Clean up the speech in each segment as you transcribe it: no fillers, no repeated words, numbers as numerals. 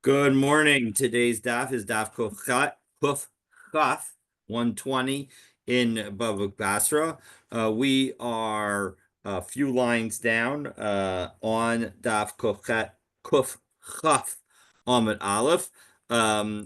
Good morning. Today's daf is daf Kuf Chaf 120 in Bava Basra. We are a few lines down on daf Kuf Chaf Amud Aleph.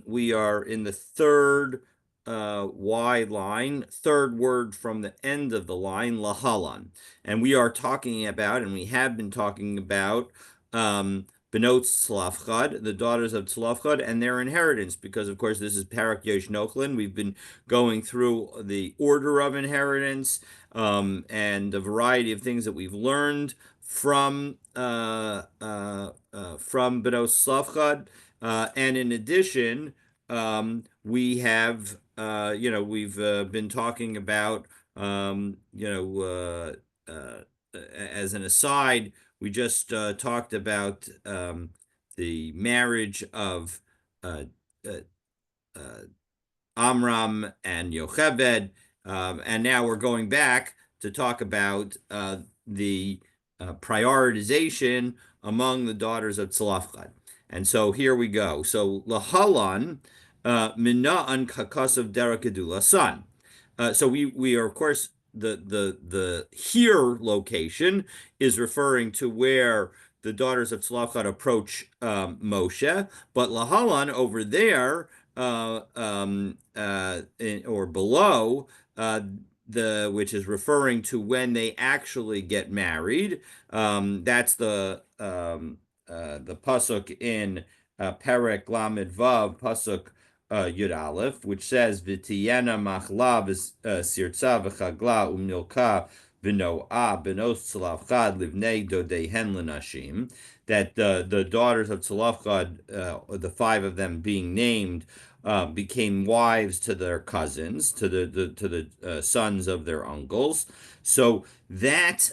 We are in the third wide line, third word from the end of the line, Lahalan. And we are talking about, and we have been talking about, Benot Tzlafchad, the daughters of Tzlafchad, and their inheritance, because of course this is Parak Yesh Nochlin. We've been going through the order of inheritance and a variety of things that we've learned from Benot Tzlafchad, and in addition, we have we've been talking about as an aside, we just talked about the marriage of uh, uh, uh, Amram and Yocheved, and now we're going back to talk about the prioritization among the daughters of Tzlafchad. And so here we go. So Lahalan Mina'an Kakasav Derakadula son. So we are of course the here location is referring to where the daughters of Tzlafchad approach Moshe, but Lahalan over there or below which is referring to when they actually get married. That's the pasuk in Perek Lamed Vav pasuk Yud Aleph, which says V'tiyena machla sirtza v'chagla umilka v'noah benos tzlavchad livnei dodehen l'nashim. That the daughters of Tzlafchad, the five of them being named, became wives to their cousins, to the sons of their uncles. So that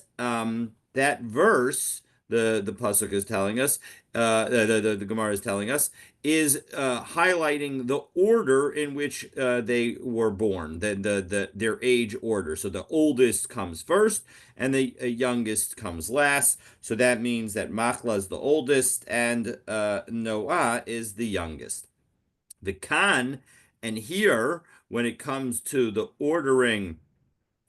verse, the pasuk is telling us, the Gemara is telling us, is highlighting the order in which they were born, their age order. So the oldest comes first, and the youngest comes last. So that means that Machla is the oldest, and Noah is the youngest. The Khan, and here, when it comes to the ordering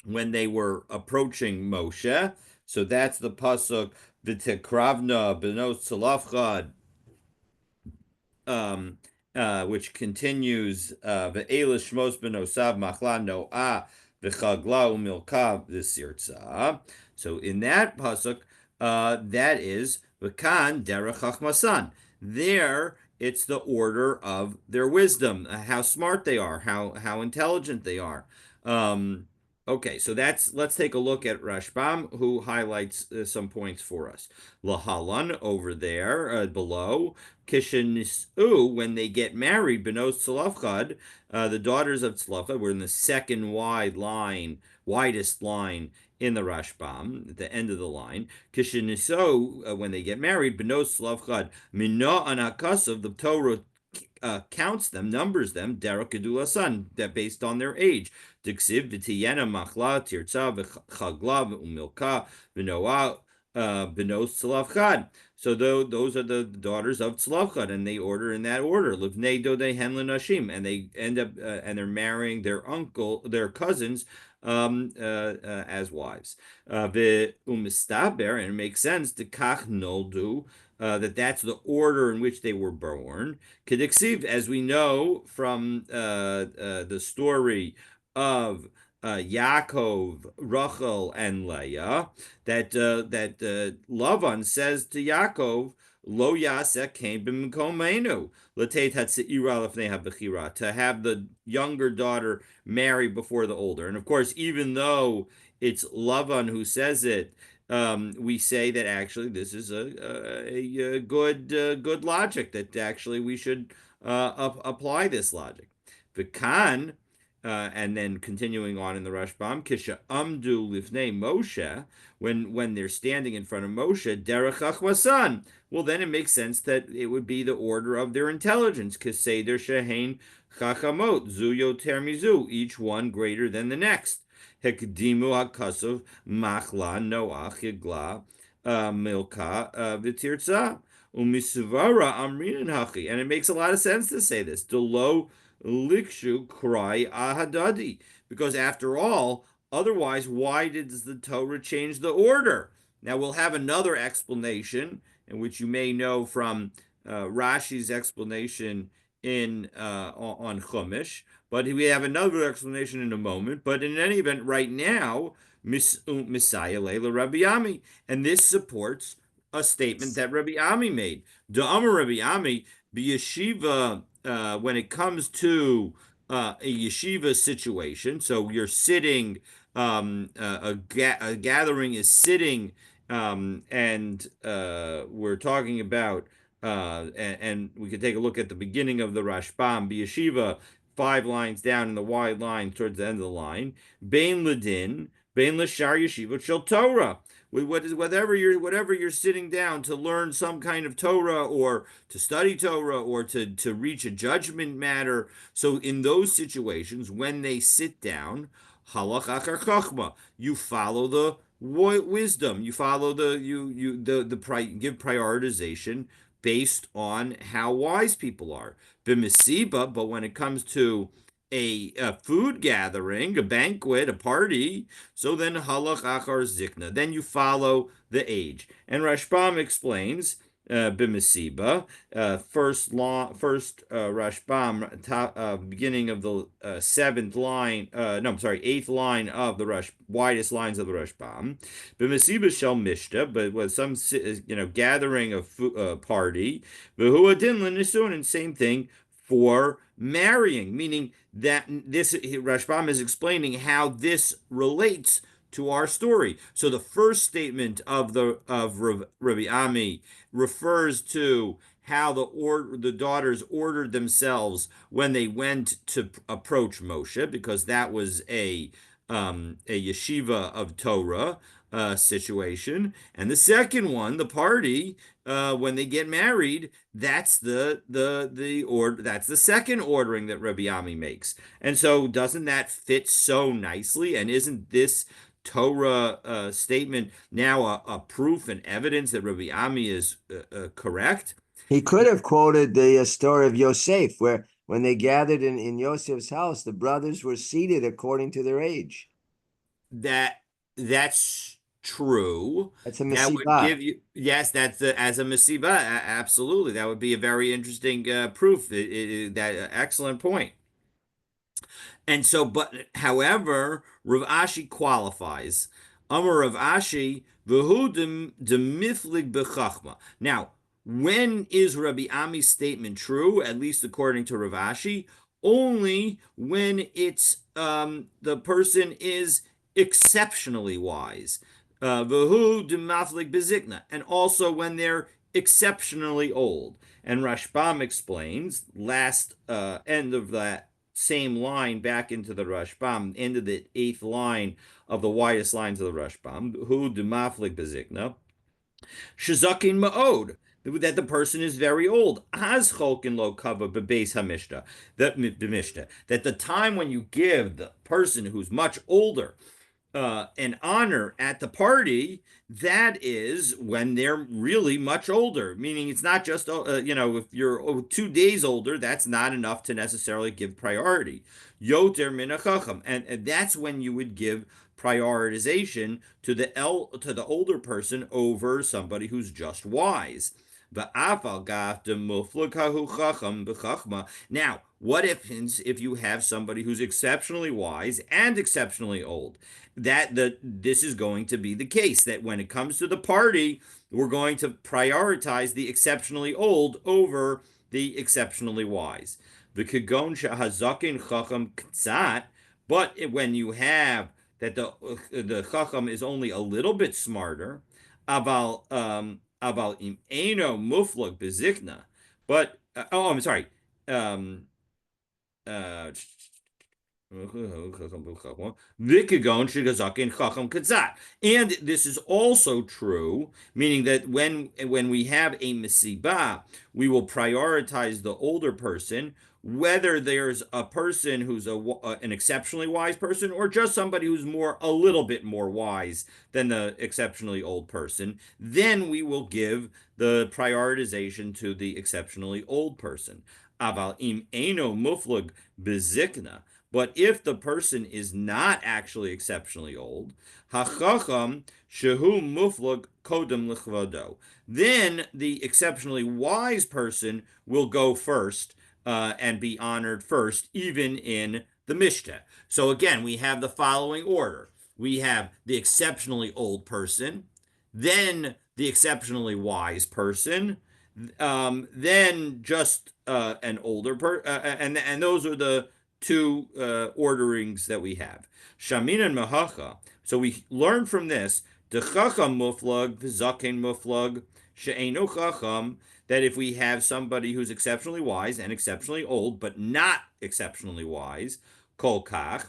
when they were approaching Moshe, so that's the pasuk V'tekravna benos tzalafchad, um, which continues Ve'ela shmos benosav machla noah v'chagla umilka v'sirtza. So in that pasuk, that is v'kan derech chachmasan. There, it's the order of their wisdom, how smart they are, how intelligent they are. Um, okay, so let's take a look at Rashbam, who highlights some points for us. Lahalan over there below. Kishenis'u, when they get married, Benos Tzlafchad, the daughters of Tzlafchad, were in the second widest line in the Rashbam, at the end of the line. Kishenis'u, when they get married, Benos Tzlafchad, Mina Anakasav, the Torah counts them, numbers them, Derek Gedula son, that based on their age. Diksiv v'tiyena machla tirtza v'chagla v'umilka v'noah benos tzlavchad. So those are the daughters of Tzlavchad, and they order in that order. Livnei dodei hen nashim, and they end up and they're marrying their cousins, as wives. Umistaber, and it makes sense to kach noldu. That's the order in which they were born. Kediksiv, as we know from the story of Yaakov, Rachel, and Leah, that Lavan says to Yaakov, "Lo yaseh came b'mkomenu l'teit hatzeira lefnei habechira," to have the younger daughter marry before the older. And of course, even though it's Lavan who says it, we say that actually this is a good logic, that actually we should apply this logic. V'kan, and then continuing on in the Rashbam, Kisha Amdu Lifnei Moshe, when they're standing in front of Moshe, Derech Achmasan. Well, then it makes sense that it would be the order of their intelligence, Keseder Shehain Chachamot, Zu Yoter Mizu, each one greater than the next. Hekdimu HaKasov Machla Noach Yigla Milka V'Tirtza. umisvara amrin hachi, and it makes a lot of sense to say this. Delo likshu cry ahadadi, because after all, otherwise, why does the Torah change the order? Now we'll have another explanation, in which you may know from Rashi's explanation in on Chumash, but we have another explanation in a moment. But in any event, right now, Messiah Leila Rabbi Ami, and this supports a statement that Rabbi Ami made. Da'amar Rabbi Ami, yeshiva, when it comes to a yeshiva situation, so you're sitting, a gathering is sitting, and we're talking about, and we could take a look at the beginning of the Rashbam, B'yeshiva, 5 lines down in the wide line towards the end of the line, Bein Ladin, Bein Lashar Yeshiva Shel Torah. Whatever you're sitting down to learn some kind of Torah, or to study Torah, or to reach a judgment matter. So in those situations, when they sit down, halach achar chachma, you follow the wisdom. You follow give prioritization based on how wise people are. B'mesiba, but when it comes to a food gathering, a banquet, a party, so then halach achar zikna. Then you follow the age. And Rashbam explains, b'mesiba, first Rashbam, beginning of the 7th line. No, I'm sorry, 8th line of the widest lines of the Rashbam. B'mesiba shel mishta, but with some gathering of party. V'hu adin l'nisun, and same thing for marrying, meaning that this Rashbam is explaining how this relates to our story. So the first statement of Rabbi Ami refers to how the daughters ordered themselves when they went to approach Moshe, because that was a yeshiva of Torah situation. And the second one, the party, when they get married, that's the order. That's the second ordering that Rabbi Ami makes. And so, doesn't that fit so nicely? And isn't this Torah statement now a proof and evidence that Rabbi Ami is correct? He could have quoted the story of Yosef, where when they gathered in Yosef's house, the brothers were seated according to their age. That that's true. That's a That would Masibah. give you, yes, that's as a masiba. Absolutely, that would be a very interesting proof. That excellent point. And so, but however, Rav Ashi qualifies. Amar Rav Ashi, v'hu demiflig bechachma. Now, when is Rabbi Ami's statement true? At least according to Rav Ashi, only when the person is exceptionally wise. V'hu demaflig bezikna, and also when they're exceptionally old. And Rashbam explains, last end of that same line back into the Rashbam, into the 8th line of the widest lines of the Rashbam, who demaflik bezikna, shazakin ma'od, that the person is very old. Az cholkin lo kava bebeis hamishta, that the time when you give the person who's much older an honor at the party, that is when they're really much older. Meaning, it's not just if you're 2 days older, that's not enough to necessarily give priority. Yoter min and that's when you would give prioritization to the older person over somebody who's just wise. Now, what if you have somebody who's exceptionally wise and exceptionally old? This is going to be the case, that when it comes to the party, we're going to prioritize the exceptionally old over the exceptionally wise. The kagon shahazakin chacham ktsat, but when you have that the chacham is only a little bit smarter, aval im eno muflag bezikna, but I'm sorry, um, uh, and this is also true, meaning that when we have a misibah, we will prioritize the older person whether there's a person who's an exceptionally wise person or just somebody who's a little bit more wise than the exceptionally old person, then we will give the prioritization to the exceptionally old person. Aval im eno muflag bezikna. But if the person is not actually exceptionally old, hachacham shehu muflag kodem lichvado, then the exceptionally wise person will go first and be honored first, even in the Mishnah. So again, we have the following order: we have the exceptionally old person, then the exceptionally wise person, then just an older person, and those are the two orderings that we have. Shamin and Mahacha. So we learn from this the Chacham Muflag, the Zaken Muflag, She'enu Chacham, that if we have somebody who's exceptionally wise and exceptionally old, but not exceptionally wise, Kol Kach,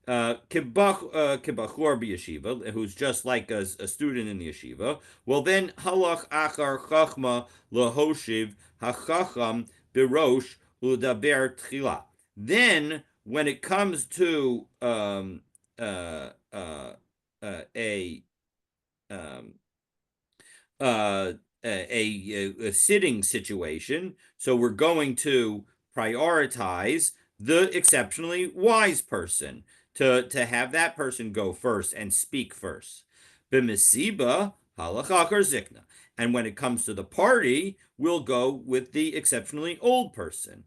Kibachor b'yeshiva, who's just like a student in the yeshiva, well then halach achar chachma lahoshiv hachacham birosh udaber tchila. Then, when it comes to uh, uh, a um, uh, a sitting situation. So we're going to prioritize the exceptionally wise person to have that person go first and speak first. B'mesiba halachakar zikna. And when it comes to the party, we'll go with the exceptionally old person.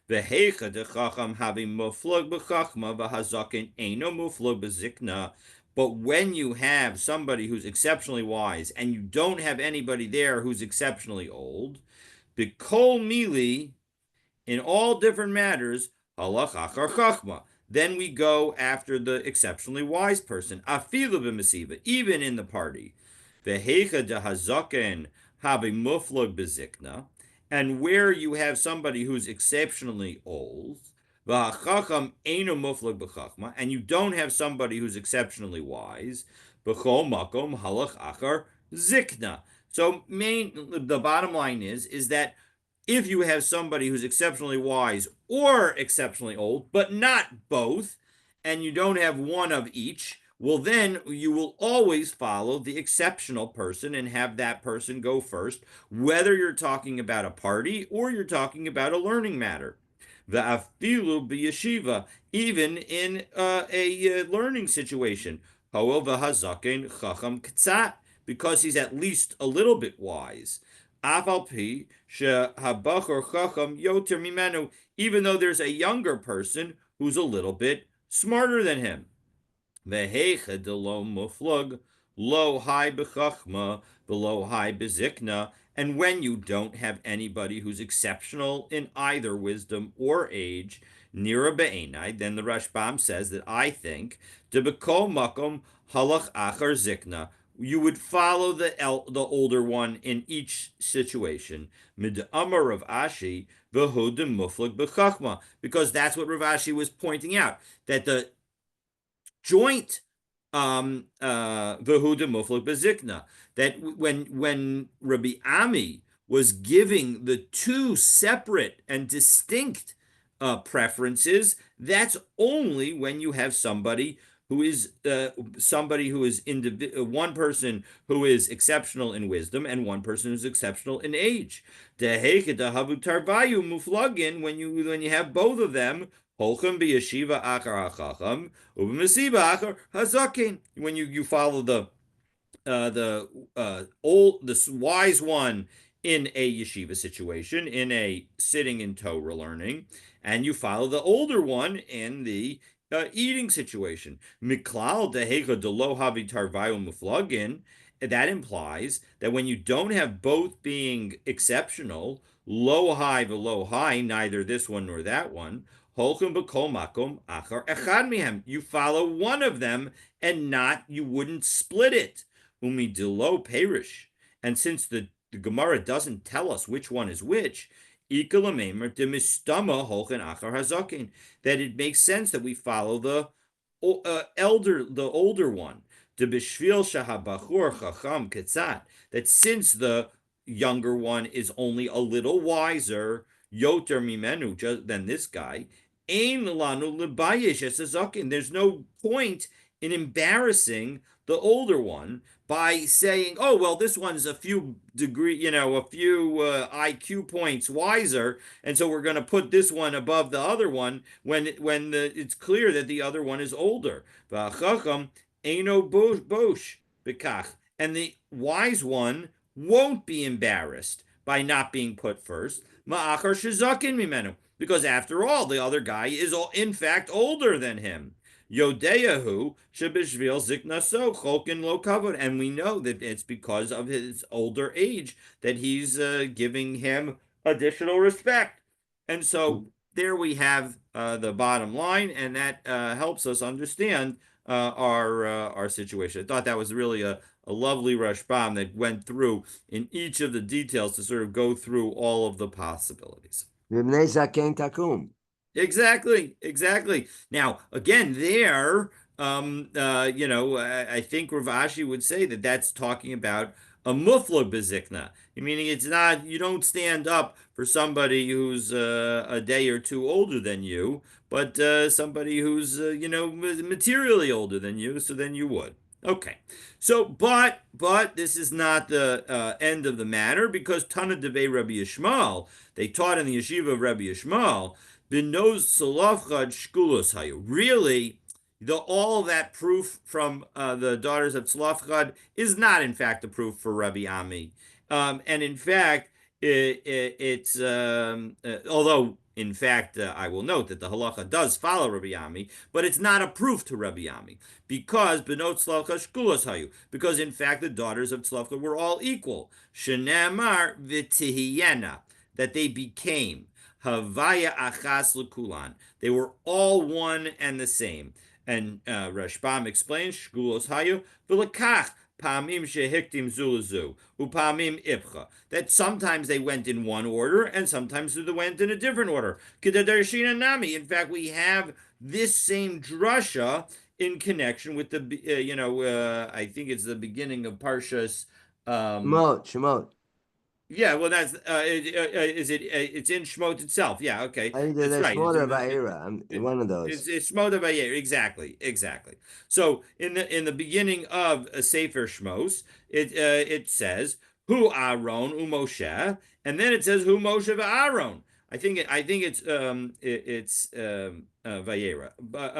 V'heicha dechacham having muflug b'chachma v'hazakin eino muflug b'zikna. But when you have somebody who's exceptionally wise and you don't have anybody there who's exceptionally old, Bikol Mili, in all different matters, halach achar chachma. Then we go after the exceptionally wise person, afilu b'mesiva, even in the party. Vehecha dehazaken have a muflag bezikna, and where you have somebody who's exceptionally old, v'hachacham eno muflag b'chachma, and you don't have somebody who's exceptionally wise, b'chol makom halach achar zikna. So the bottom line is that if you have somebody who's exceptionally wise or exceptionally old, but not both, and you don't have one of each, well, then you will always follow the exceptional person and have that person go first, whether you're talking about a party or you're talking about a learning matter. The afilu b'yeshiva, even in a learning situation. However, hazaken chacham ktsat, because he's at least a little bit wise. Afal shehabachor chacham yoter mimenu, even though there's a younger person who's a little bit smarter than him. Vehecha de lo muflug, lo high bechachma, below high bezikna. And when you don't have anybody who's exceptional in either wisdom or age, nira be'enai, then the Rashbam says that I think, de bekol makom halach achar zikna, you would follow the older one in each situation. Mid amar Rav Ashi, v'hodim muflag bechachma, because that's what Rav Ashi was pointing out, that the joint Vehuda Muflak Bezikna. That when Rabbi Ami was giving the two separate and distinct preferences, that's only when you have somebody who is one person who is exceptional in wisdom and one person who's exceptional in age. Muflagin, when you have both of them, Holchem b'yeshiva achar hachacham, ub'mesiba achar hazakin. When you follow the wise one in a yeshiva situation, in a sitting in Torah learning, and you follow the older one in the eating situation. Miklal dehecha delo havi tarvayu muflagin. That implies that when you don't have both being exceptional, low high below high, neither this one nor that one, holchem b'kol makom achar echad mihem. You follow one of them and not, you wouldn't split it. Umi delo perish. And since the Gemara doesn't tell us which one is which, that it makes sense that we follow the older one. That since the younger one is only a little wiser, yoter mimenu, just than this guy. Ein lanu lebayish esazakin. There's no point in embarrassing the older one by saying, "Oh, well, this one's a few a few IQ points wiser, and so we're going to put this one above the other one it's clear that the other one is older." V'achacham eino bosh bekach, and the wise one won't be embarrassed by not being put first. Ma'achar shizakin mimenu, because after all, the other guy is in fact older than him. Yodeyahu shebishvil ziknaso cholkin lo kavod, and we know that it's because of his older age that he's giving him additional respect. And so there we have the bottom line, and that helps us understand our situation. I thought that was really a lovely Rashbam that went through in each of the details to sort of go through all of the possibilities. V'bnei zaken takum. Exactly, exactly. Now, again, I think Rav Ashi would say that that's talking about a mufla bezikna, meaning it's not, you don't stand up for somebody who's a day or two older than you, but somebody who's materially older than you, so then you would. Okay, so but this is not the end of the matter, because Tana Devei Rabbi Yishmael, they taught in the yeshiva of Rabbi Yishmael, B'noz Salavchad Shkulos Hayu. Really, all that proof from the daughters of Tzlafchad is not, in fact, a proof for Rabbi Ami. And in fact, it's although in fact I will note that the halacha does follow Rabbi Ami, but it's not a proof to Rabbi Ami, because Benot Tzlafchad Shkulos Hayu, because in fact the daughters of Tzlafchad were all equal. Shenemar v'tihiyena, that they became. Havaya achas lekulan. They were all one and the same. And Rashbam explains, Shkulos hayu v'lekach pamim shehiktim zulazu upamim ipcha. That sometimes they went in one order and sometimes they went in a different order. Kedadarshina nami. In fact, we have this same drasha in connection with I think it's the beginning of Parshas. Shemot, Shemot. Yeah, well, that's is it? It's in Shmot itself. Yeah, okay, I think that's they're right. It's Shemot or in Va'era. One of those. it's Shmot of Vayer. Exactly, exactly. So in the beginning of a Sefer Shmos, it says Hu Aaron Moshe, and then it says Hu Moshe Aaron. I think it's Vayera, but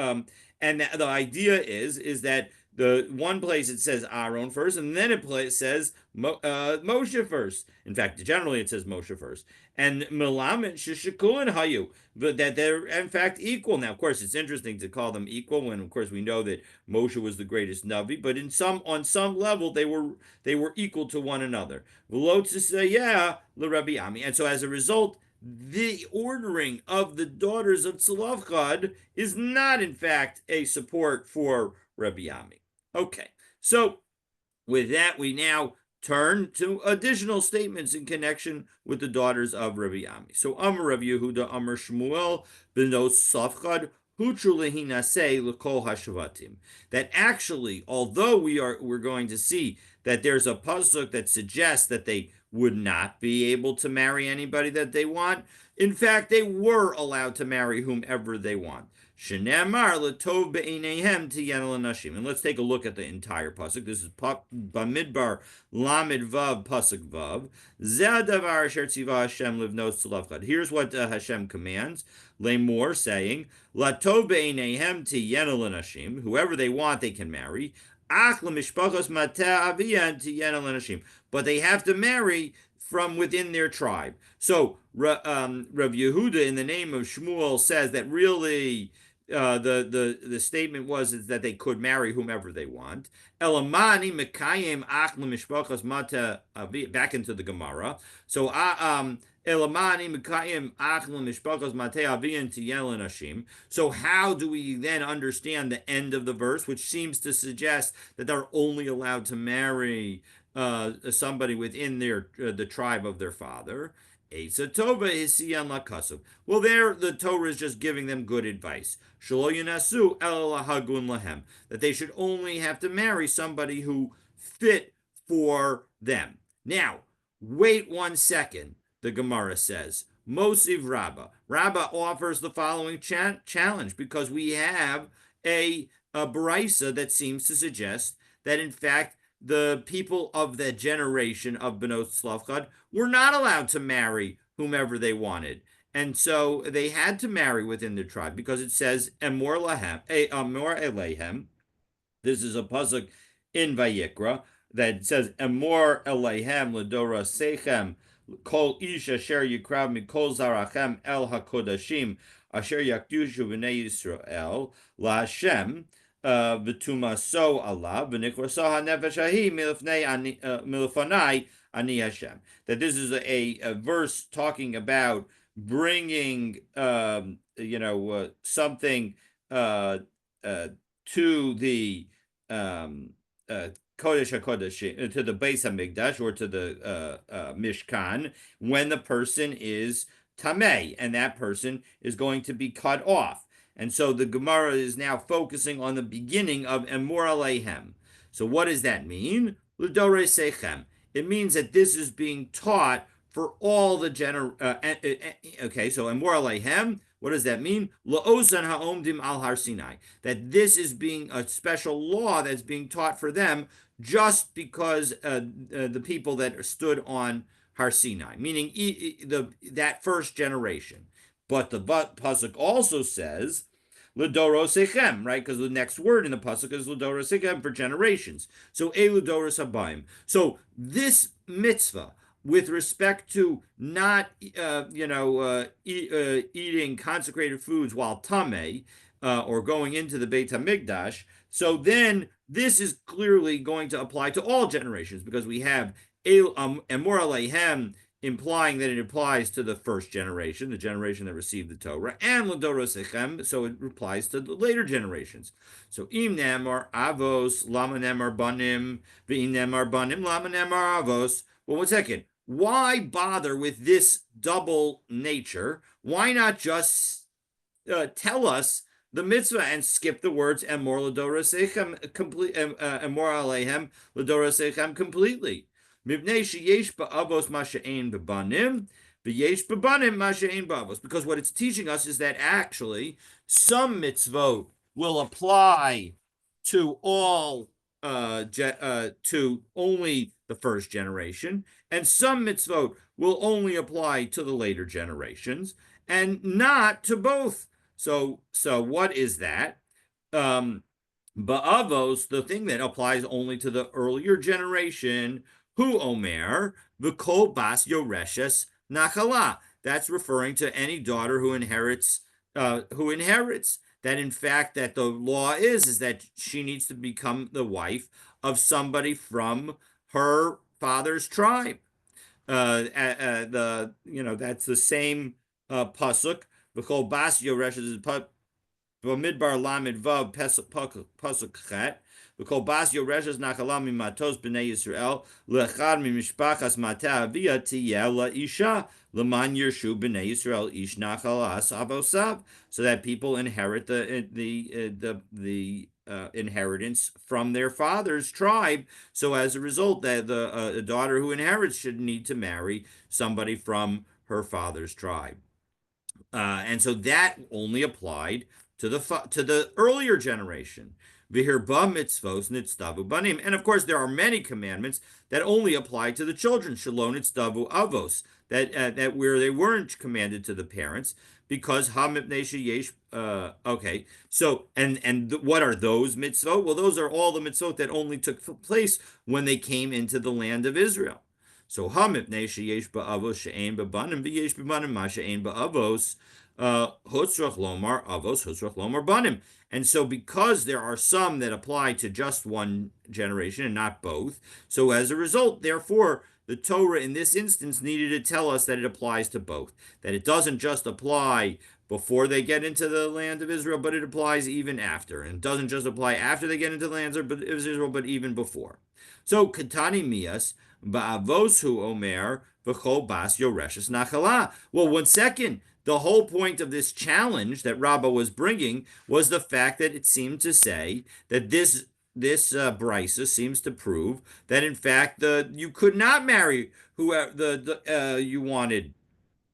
and the idea is that the one place it says Aaron first, and then it says Moshe first. In fact, generally it says Moshe first. And Milamet Shishikulan Hayu, but that they're in fact equal. Now, of course, it's interesting to call them equal when, of course, we know that Moshe was the greatest Navi, but on some level they were equal to one another. Yeah, Rabbi Ami, and so as a result, the ordering of the daughters of Tzalavchad is not, in fact, a support for Rabbi Ami. Okay, so with that, we now turn to additional statements in connection with the daughters of Rabbi Ami. So, Amar Rabbi Yehuda, Amar Shmuel, Benos Safchad, Hutru lehinase lekol hashavatim. That actually, although we're going to see that there's a pasuk that suggests that they would not be able to marry anybody that they want, in fact, they were allowed to marry whomever they want. Shenemar letov be'enehem tiyenel nashim. And let's take a look at the entire pasuk. This is Bamidbar Lamed Vav pasuk Vav. Zeh asher tziva Hashem livnos tzalafchad. Here's what Hashem commands. Lemor, saying, Latov be'enehem tiyenel nashim. Whoever they want, they can marry. Ach lemishpachos mateh aviyan tiyenel nashim. But they have to marry from within their tribe. So Rav Yehuda, in the name of Shmuel, says that really the statement was is that they could marry whomever they want. Elamani mekayim ach lemishpachas mata back into the Gemara. So Elamani mekayim ach lemishpachas mata aviyan tiyel nashim. So how do we then understand the end of the verse, which seems to suggest that they're only allowed to marry somebody within the tribe of their father? Esa Tova Hisiyan Lakasav. Well, there the Torah is just giving them good advice. Shelo Yunasu El Hagun Lahem. That they should only have to marry somebody who fit for them. Now, wait 1 second, the Gemara says. Mosiv Rabba. Rabba offers the following challenge because we have a barisa that seems to suggest that in fact the people of the generation of Benot Slavchad were not allowed to marry whomever they wanted. And so they had to marry within their tribe because it says Emor Lahem, Emor Elehem. This is a pasuk in Vayikra that says Emor Elehem Ladora Sechem Kol Ish Asher Yikrav Mikol Zarachem El Hakodashim Asher Yakdushu B'nei Yisrael La Hashem V'tumaso Allah V'nikraso HaNefesh Ahi Milfanai Ani Hashem. That this is a verse talking about bringing something uh, uh, to the um, Kodesh HaKodesh, to the Beis HaMikdash or to the Mishkan, when the person is Tameh, and that person is going to be cut off. And so the Gemara is now focusing on the beginning of Emor Alehem. So what does that mean? L'dore Sechem. It means that this is being taught for all the okay, so Emor Alehem, what does that mean? La'osan ha'omdim al har Sinai. That this is being a special law that's being taught for them just because the people that stood on Har Sinai, meaning that first generation. But the pasuk also says L'dorosechem, right? Because the next word in the pasuk is L'dorosechem for generations. So Eludoros habayim. So this mitzvah with respect to not, eating consecrated foods while tameh, or going into the Beit Hamikdash. So then this is clearly going to apply to all generations because we have Emor Alehem implying that it applies to the first generation, the generation that received the Torah, and L'dorosechem, so it applies to the later generations. So im nemar avos, lama nemar banim, v'im nemar banim, lama nemar avos. Well, 1 second. Why bother with this double nature? Why not just tell us the mitzvah and skip the words emor l'dorosechem complete, emor alehem l'dorosechem completely? Mivnei sheyesh ba'avos ma she'ein b'banim, v'yesh b'banim ma she'ein ba'avos. Because what it's teaching us is that actually some mitzvot will apply to all to only the first generation, and some mitzvot will only apply to the later generations, and not to both. So what is that? Ba'avos, the thing that applies only to the earlier generation, who Omer, v'kol bas yoreshes nachala. That's referring to any daughter who inherits, that in fact that the law is that she needs to become the wife of somebody from her father's tribe. That's the same pasuk. V'kol bas yoreshes is Bamidbar Lamed Vav Pasuk Chet. V'kol bas yoreshes nachala mimatos b'nei Yisrael lechad mimishpachas mata avia tiyeh la'isha l'man yirshu b'nei Yisrael ish nachalas avosav, so that people inherit the inheritance from their father's tribe. So as a result, that the daughter who inherits should need to marry somebody from her father's tribe. And so that only applied to the earlier generation. V'hirba mitzvos nitzdavu banim. And of course, there are many commandments that only apply to the children. Shalom nitzdavu avos. That where they weren't commanded to the parents, because yesh. Okay. So what are those mitzvot? Well, those are all the mitzvot that only took place when they came into the land of Israel. So hamipnei sheyesh ba'avos she'ein b'banim v'yesh b'banim ma she'ein ba'avos hutzrach lomar avos hutzrach lomar banim. And so because there are some that apply to just one generation and not both, so as a result, therefore, the Torah in this instance needed to tell us that it applies to both, that it doesn't just apply before they get into the land of Israel, but it applies even after. And it doesn't just apply after they get into the land of Israel, but even before. So, Katani Mias, Ba'avosu Omer, V'chol Bas Yoreshes Nachala. Well, 1 second. The whole point of this challenge that Rabbah was bringing was the fact that it seemed to say that this brisa seems to prove that in fact you could not marry whoever you wanted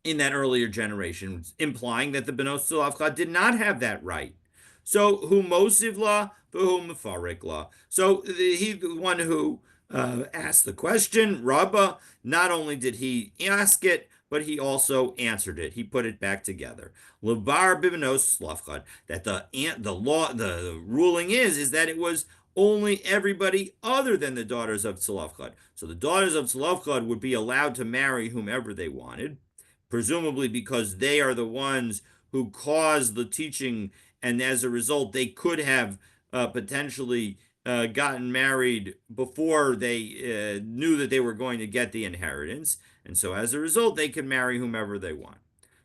in that earlier generation, implying that the Benos Tzlafcha did not have that right. So who mosiv la, who mefarik la. So the one who asked the question, Rabbah, not only did he ask it, but he also answered it. He put it back together. Levar bibenos tzlafchad. That the law, the ruling is that it was only everybody other than the daughters of Tzlafchad. So the daughters of Tzlafchad would be allowed to marry whomever they wanted, presumably because they are the ones who caused the teaching, and as a result, they could have potentially gotten married before they knew that they were going to get the inheritance, and so as a result, they can marry whomever they want.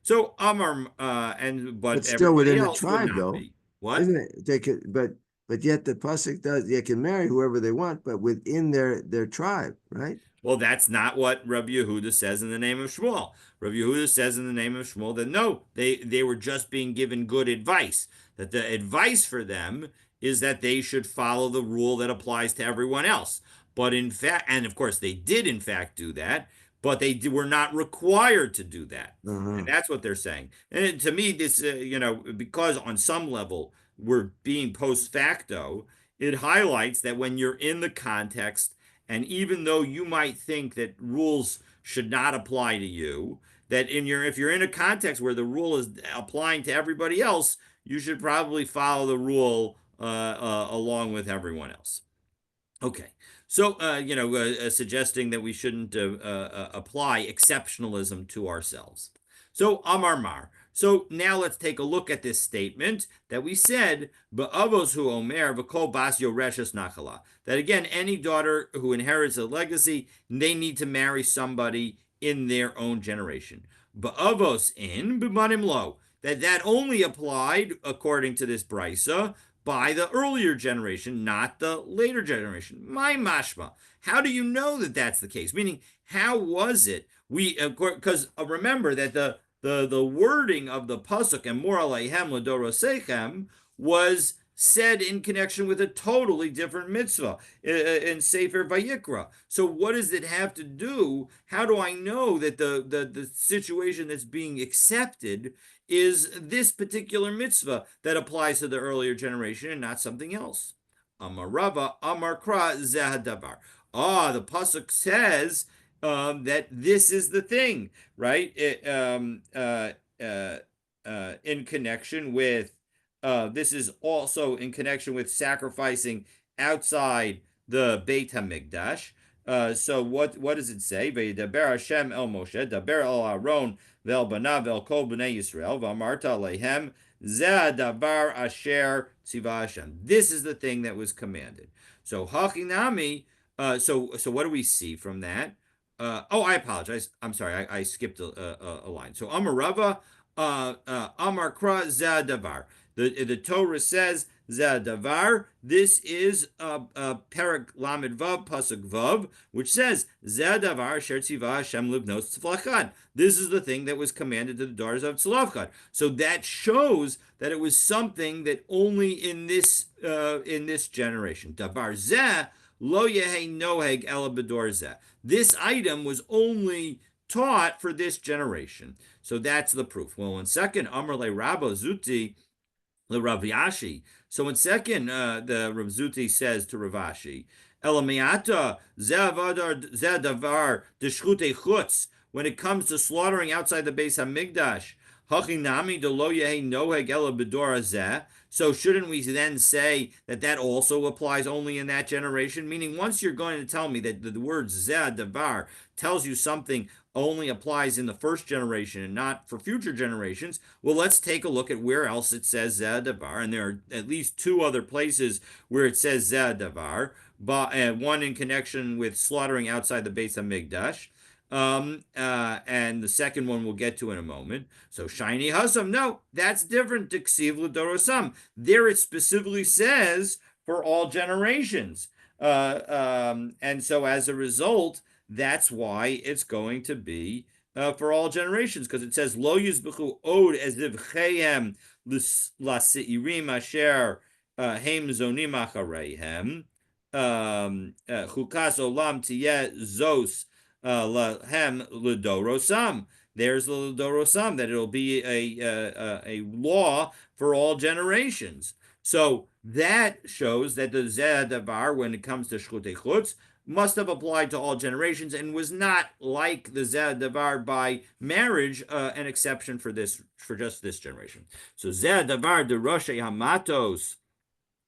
So Amar, but But still everybody within the else would tribe, not though, be. What? isn't it? They could, but yet the pasuk does. They can marry whoever they want, but within their tribe, right? Well, that's not what Rabbi Yehuda says in the name of Shmuel. Rabbi Yehuda says in the name of Shmuel that no, they were just being given good advice. That the advice for them is that they should follow the rule that applies to everyone else. But in fact, and of course they did in fact do that, but they were not required to do that. And Uh-huh. that's what they're saying. And to me, this, because on some level we're being post facto, it highlights that when you're in the context, and even though you might think that rules should not apply to you, that in your if you're in a context where the rule is applying to everybody else, you should probably follow the rule along with everyone else. Okay. So, suggesting that we shouldn't apply exceptionalism to ourselves. So, Amar Mar. So now let's take a look at this statement that we said, Ba'avos hu omer v'kol bas yoreshes nachala. That again, any daughter who inherits a legacy, they need to marry somebody in their own generation. Ba'avos in b'manim lo. That only applied, according to this brisa, by the earlier generation, not the later generation. My mashma. How do you know that that's the case? Meaning, how was it? Because remember that the wording of the pasuk and mor aleihem ladorosechem was said in connection with a totally different mitzvah in Sefer Vayikra. So what does it have to do? How do I know that the situation that's being accepted is this particular mitzvah that applies to the earlier generation and not something else? Amar Rava, Amar Kra, Zehadavar. The pasuk says that this is the thing, right? In connection with this is also in connection with sacrificing outside the Beit Hamikdash. So what does it say? V'yidaber Hashem el Moshe, daber el Aaron ve'el banav el kol bnei Yisrael v'amarta lehem zeh davar asher tziva Hashem. This is the thing that was commanded. So hachinami. So what do we see from that? I apologize. I'm sorry. I skipped a line. So Amarava, Amar Kra Zadavar. The Torah says Zadavar. This is Perak Lamed Vav Pasuk Vav, which says Zadavar Sher Tziva Hashem Libnos Tzlachad. This is the thing that was commanded to the daughters of Tzlachad. So that shows that it was something that only in this generation. Davar Zeh Lo Yehe Noheg Ela Bedor Zeh. This item was only taught for this generation. So that's the proof. Well, in second, Amr le Rabba Zuti le Rav Yashi. So in second, the Rav Zuti says to Rav Ashi, Elamiata Zadavar Deshchute Chutz. When it comes to slaughtering outside the Beis Hamikdash, Hachinami de lo yehi noheg ela bedor hazeh. So shouldn't we then say that that also applies only in that generation? Meaning, once you're going to tell me that the word zeh davar tells you something only applies in the first generation and not for future generations, well, let's take a look at where else it says zeh davar. And there are at least two other places where it says zeh davar, but one in connection with slaughtering outside the Beis Hamikdash. And the second one we'll get to in a moment. So shiny husam, no, that's different. Diksiv l'dorosam. There it specifically says for all generations. And so as a result, that's why it's going to be for all generations, because it says lo yizbechu od as divcheihem l'seirim asher heim zonim achareihem chukas olam tiyeh zos lahem ledorosam. there's the Dorosam, that it'll be a law for all generations. So that shows that the Zeh Davar, when it comes to Shchutei Chutz, must have applied to all generations and was not like the Zeh Davar by marriage, an exception for this, for just this generation. So Zeh Davar de Roshei Hamatos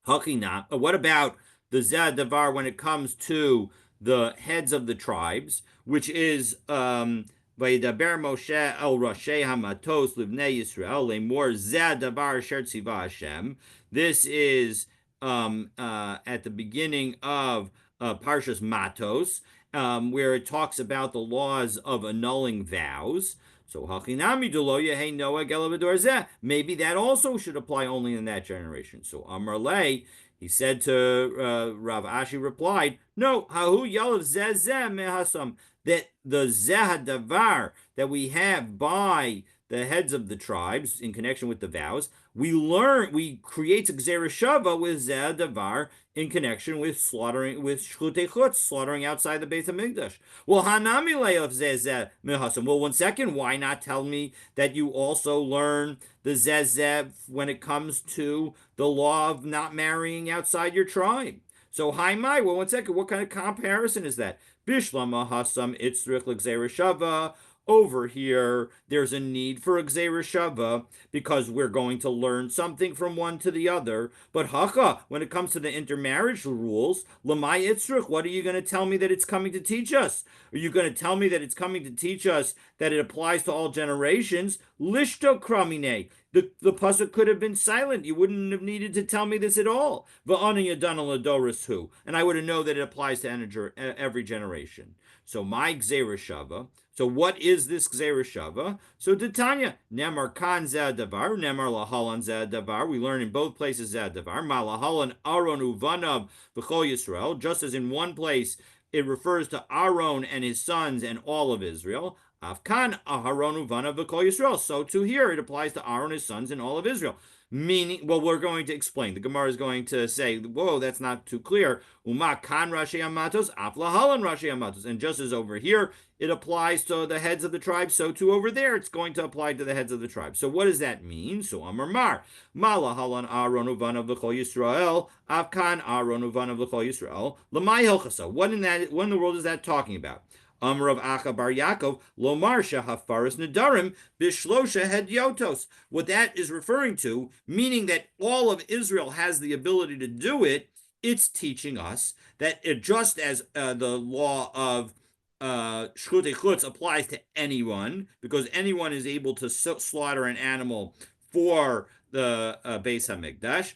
Hakina. What about the Zeh Davar when it comes to the heads of the tribes, which is Vayidaber Moshe el Roshei Hamatos Livnei Yisrael Lemor Zeh Davar Asher Tziva Hashem. This is at the beginning of Parshas Matos, where it talks about the laws of annulling vows. So hachinami duloya hey Noah gelavidor. Maybe that also should apply only in that generation. So Amar Lay, he said to Rav Ashi replied, no, hahu yalav zeh mehasam, that the zeh davar that we have by the heads of the tribes in connection with the vows, we create a gzereshava with zeh davar in connection with slaughtering, with shchutei chutz, slaughtering outside the Beit Hamikdash. Well, hanami le'of zeh mehasam. Well, 1 second, why not tell me that you also learn the zeh when it comes to the law of not marrying outside your tribe? So, hi, my. Well, 1 second, what kind of comparison is that? Bishlama hasam itzrich l'gzereshava. Over here, there's a need for a Shava because we're going to learn something from one to the other. But Haka, when it comes to the intermarriage rules, Lamai Itzrich, what are you going to tell me that it's coming to teach us? Are you going to tell me that it's coming to teach us that it applies to all generations? Lishto Kramine. The pasuk could have been silent. You wouldn't have needed to tell me this at all. Va'ani Yadana Ladoris who, and I would have known that it applies to every generation. So my Shava. So what is this Shava? So Titania, Nemar Kan Zadavar, Nemar Lahalan Zadavar. We learn in both places Zadavar. Malahalan Aron Uvanav V'chol Yisrael. Just as in one place it refers to Aaron and his sons and all of Israel. Afkan Aharon Uvanav V'chol Yisrael. So too here it applies to Aaron, his sons, and all of Israel. Meaning, well, we're going to explain. The Gemara is going to say, whoa, that's not too clear. Uma kan Rashi Amatos, Aflahalan Rashi Amatos. And just as over here, it applies to the heads of the tribe, so too over there, it's going to apply to the heads of the tribe. So what does that mean? So Amar Mar, Malahalan Aaron Uvanav L'chol Yisrael, Afkan Aaron Uvanav L'chol Yisrael, Lamai Hilchasa. What in the world is that talking about? Amr of Acha Bar Yaakov, Lomar Shahafaris Nadarim, Bishlosha Hedyotos. What that is referring to, meaning that all of Israel has the ability to do it, it's teaching us that just as the law of Shchutei Chutz applies to anyone, because anyone is able to slaughter an animal for the Beis HaMikdash,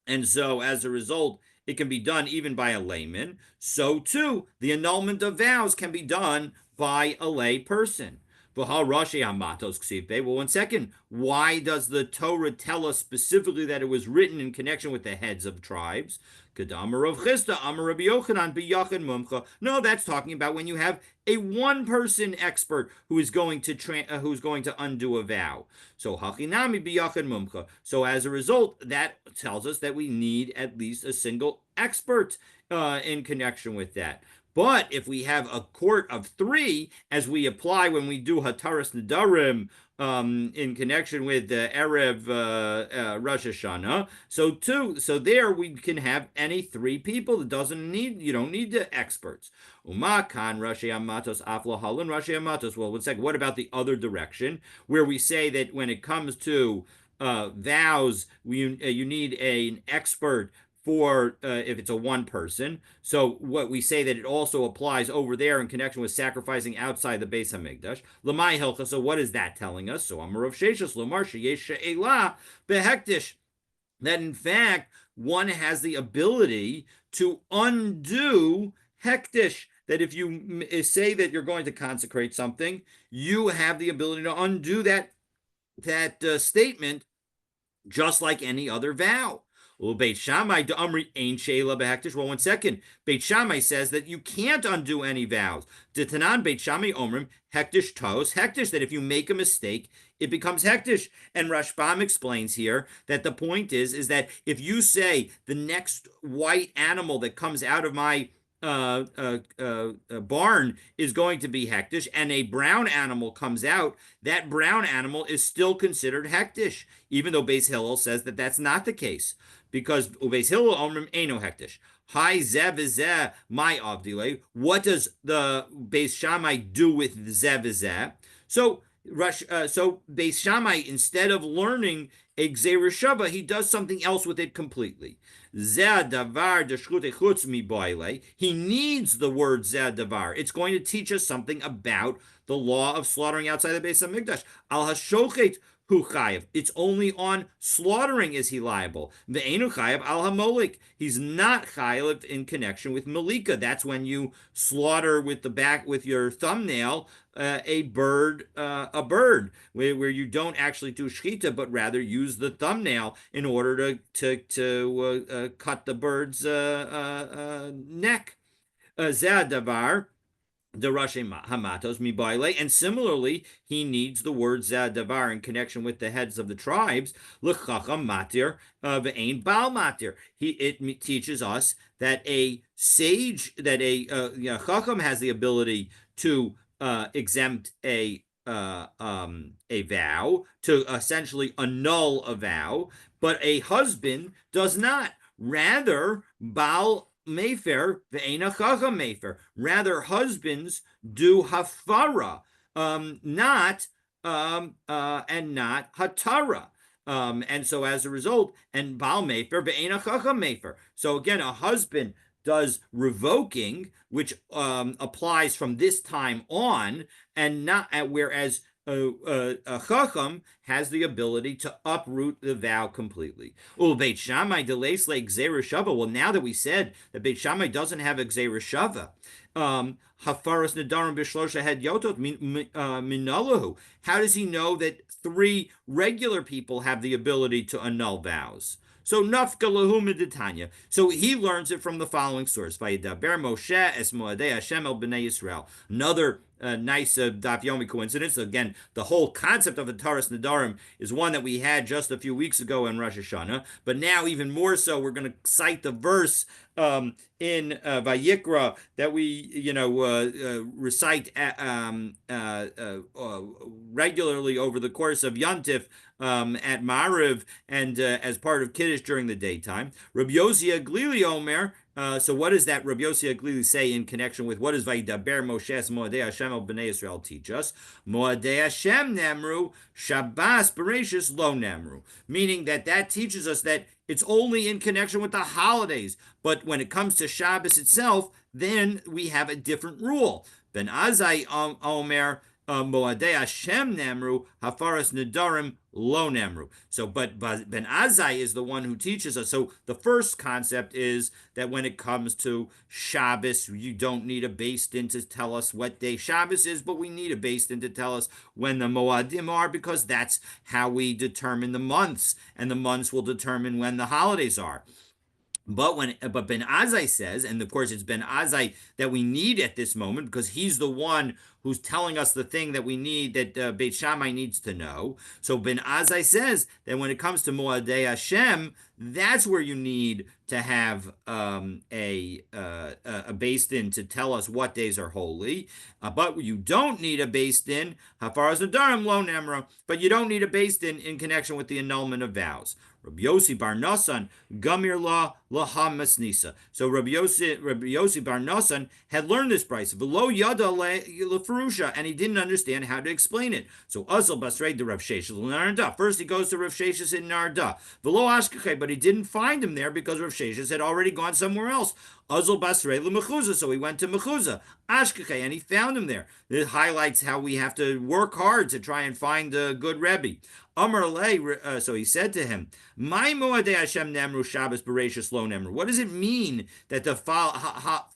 and so as a result, it can be done even by a layman. So too, the annulment of vows can be done by a lay person. Well, 1 second. Why does the Torah tell us specifically that it was written in connection with the heads of tribes? No, that's talking about when you have a one-person expert who is going to undo a vow. So hachinami biyachid mumcha. So as a result, that tells us that we need at least a single expert in connection with that. But if we have a court of three, as we apply when we do Hataras Nadarim in connection with Erev Rosh Hashanah, so there we can have any three people. You don't need the experts. Umakan Rashi Amatos Aflahalan Rashi Amatos. Well, 1 second. What about the other direction, where we say that when it comes to vows, you need an expert for if it's a one person. So what we say that it also applies over there in connection with sacrificing outside the Beis Hamikdash. Lamai Hilcha. So what is that telling us? So Amar of Sheshus Lamar Sheyesh She'ela Behektish. That in fact one has the ability to undo hektish. That if you say that you're going to consecrate something, you have the ability to undo that statement just like any other vow. Well, Beit Shammai de Amri ain't Sheila behektish. Well, 1 second. Beit Shammai says that you can't undo any vows. De Tanan Beit Shammai Omrim hektish tos hektish. That if you make a mistake, it becomes hektish. And Rashbam explains here that the point is that if you say the next white animal that comes out of my barn is going to be hektish and a brown animal comes out, that brown animal is still considered hektish, even though Beis Hillel says that that's not the case. Because Beis Hillel omrim eno hektish. Hi zev zeh my avdile. What does the Beis Shammai do with zev zeh? So Beis Shammai, instead of learning a Gzeir Shava, he does something else with it completely. Zeh davar deshchute chutz mi boile. He needs the word zeh davar. It's going to teach us something about the law of slaughtering outside the base of Mikdash. Al hashochet hu chayiv. It's only on slaughtering is he liable. Ve'enu chayiv al hamolik. He's not chayiv in connection with malika. That's when you slaughter with the back with your thumbnail a bird, where you don't actually do shchita, but rather use the thumbnail in order to cut the bird's neck. Zadavar the Rashi Hamatos Mibaile, and similarly, he needs the word Zadavar in connection with the heads of the tribes. L'chacham matir ve'ein bal matir. It teaches us that a sage, that chacham has the ability to exempt a vow, to essentially annul a vow, but a husband does not. Rather, Baal Mayfair, ve'ena chacham Mayfair. Rather, husbands do hafara, not and not hatara. And so as a result, and Baal Mayfair, ve'ena chacham Mayfair. So again, a husband does revoking, which applies from this time on, and not whereas a chacham has the ability to uproot the vow completely. Beit Shammai delays like Gzeira Shava. Well, now that we said that Beit Shammai doesn't have a Gzeira Shava, Hafaras Nadarim Bishlosha had Yotot Minalahu. How does he know that three regular people have the ability to annul vows? So nafka lahu miditanya. So he learns it from the following source: Vayidaber Moshe es Moadei Hashem el bnei Yisrael. Another nice Daf Yomi coincidence. Again, the whole concept of a Taras Nadarim is one that we had just a few weeks ago in Rosh Hashanah, but now even more so, we're going to cite the verse in Vayikra that we, recite regularly over the course of Yantif at Mariv and as part of Kiddush during the daytime. Rabbi Yossi Glili Omer. So what does that Rabbi Yossi Glili say in connection with what does Vayidaber Moshe Moadei Hashem el Bnei Israel teach us? Moadei Hashem Nemru Shabbos Bereshis Lo Nemru, meaning that teaches us that it's only in connection with the holidays, but when it comes to Shabbos itself, then we have a different rule. Ben Azai Omer. Moadei Hashem Nemru Hafaras Nedarim Lo Nemru. So, but Ben Azai is the one who teaches us. So, the first concept is that when it comes to Shabbos, you don't need a beis din to tell us what day Shabbos is, but we need a beis din to tell us when the Moadim are, because that's how we determine the months, and the months will determine when the holidays are. But Ben Azai says, and of course it's Ben Azai that we need at this moment, because he's the one who's telling us the thing that we need, that Beit Shammai needs to know. So Ben Azai says that when it comes to Moadei Hashem, that's where you need to have a beis din to tell us what days are holy. But you don't need a beis din, Hafaras Nadarim Lo Nemra, but you don't need a beis din in connection with the annulment of vows. Rabbi Yossi Bar Nasan, Gamir La Laham Masnisa. So Rabbi Yossi Bar Nasan had learned this price, V'lo Yada Lefarusha, and he didn't understand how to explain it. So Azal Basrei de Rav Sheshes Narda. First he goes to Rav Sheshes in Narda. V'lo Ashkechei, but he didn't find him there because Rav Sheshes had already gone somewhere else. Azul Basrei Mechuza, so he went to Mechuza, Ashkechei, and he found him there. It highlights how we have to work hard to try and find a good Rebbe. Amar Lei, so he said to him, "My Moadei Hashem Nemru Shabbos Bereshis Lo Nemru." What does it mean that the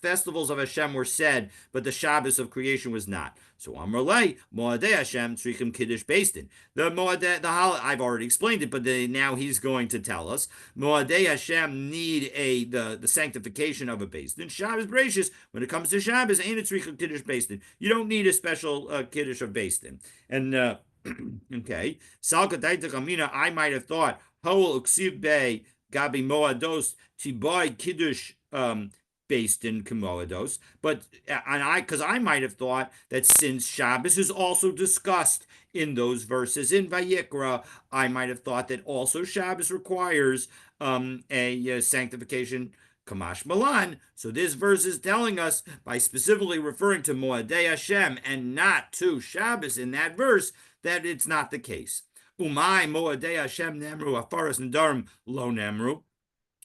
festivals of Hashem were said, but the Shabbos of creation was not? So Amar Lei, Moadei Hashem Tzrichim Kiddush Beis Din. I've already explained it, but now he's going to tell us. Moadei Hashem need the sanctification of a Beis Din. Shabbos Bereshis, when it comes to Shabbos, ain't a Tzrichim Kiddush Beis Din. You don't need a special Kiddush of Beis Din. And okay, Salka Daita Kamina, I might have thought, Hol Uksiv Bay Gabi Moados Tibai Kiddush based in Komodos, but and because I might have thought that since Shabbos is also discussed in those verses in Vayikra, I might have thought that also Shabbos requires a sanctification Kamash Malan. So this verse is telling us by specifically referring to Moadei Hashem and not to Shabbos in that verse that it's not the case. Umay Moadei Hashem Nemru Afaras Nadarim Lo Nemru.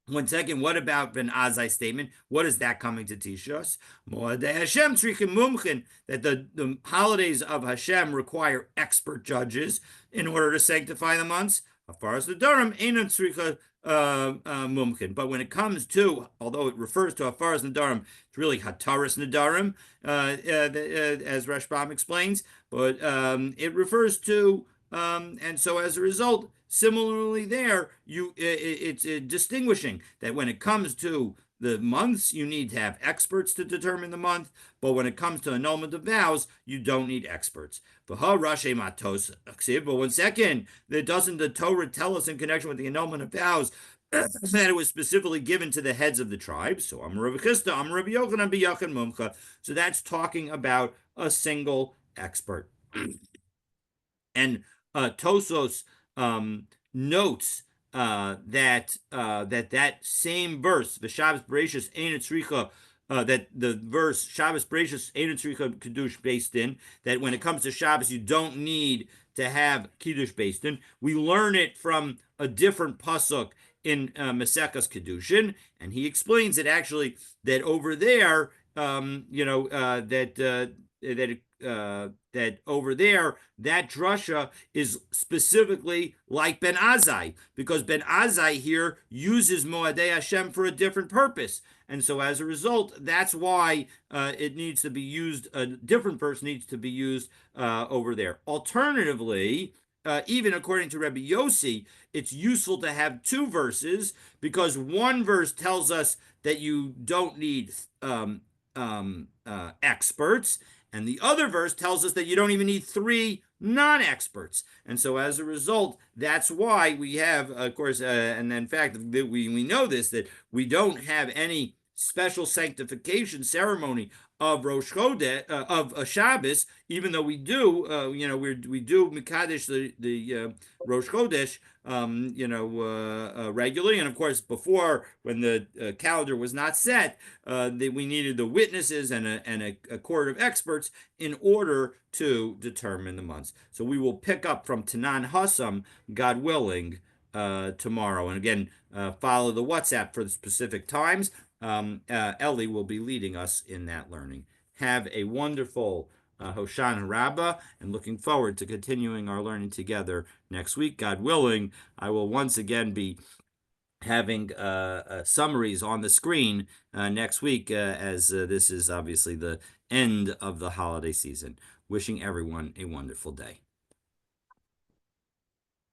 One second, what about Ben Azai's statement? What is that coming to teach us? Moadei Hashem tzrichim mumchin, that the holidays of Hashem require expert judges in order to sanctify the months. As far as the Durham, ain't tzricha mumkin. But when it comes to, although it refers to Hafaras Nadarim, it's really Hataras Nadarim, as Rashbam explains, but it refers to, and so as a result, similarly there, it's distinguishing that when it comes to the months, you need to have experts to determine the month, but when it comes to annulment of vows, you don't need experts. But one second, doesn't the Torah tell us in connection with the annulment of vows that it was specifically given to the heads of the tribes? So I'm Rabbi Chisda, I'm Rabbi Yochanan, B'Yachan Mumcha. So that's talking about a single expert. And Tosos notes that same verse, the Shabbos Bereshis Ein Tzricha, that the verse Shabbos Bereshis Ein Tzricha Kiddush based in, that when it comes to Shabbos, you don't need to have Kiddush based in. We learn it from a different pasuk in Masekas Kiddushin, and he explains it actually that over there, that over there, that drasha is specifically like Ben Azai, because Ben Azai here uses Moadei Hashem for a different purpose. And so as a result, that's why it needs to be used, a different verse needs to be used over there. Alternatively, even according to Rabbi Yossi, it's useful to have two verses because one verse tells us that you don't need experts, and the other verse tells us that you don't even need three non-experts. And so as a result, that's why we have, of course, and in fact, we know this, that we don't have any special sanctification ceremony of Rosh Chodesh, of Shabbos, even though we do, we do Mikadesh the Rosh Chodesh, regularly. And of course, before, when the calendar was not set, we needed the witnesses and a court of experts in order to determine the months. So we will pick up from Tanan Hassam, God willing, tomorrow. And again, follow the WhatsApp for the specific times. Ellie will be leading us in that learning. Have a wonderful Hoshana Rabbah, and looking forward to continuing our learning together next week. God willing, I will once again be having summaries on the screen next week, as this is obviously the end of the holiday season. Wishing everyone a wonderful day.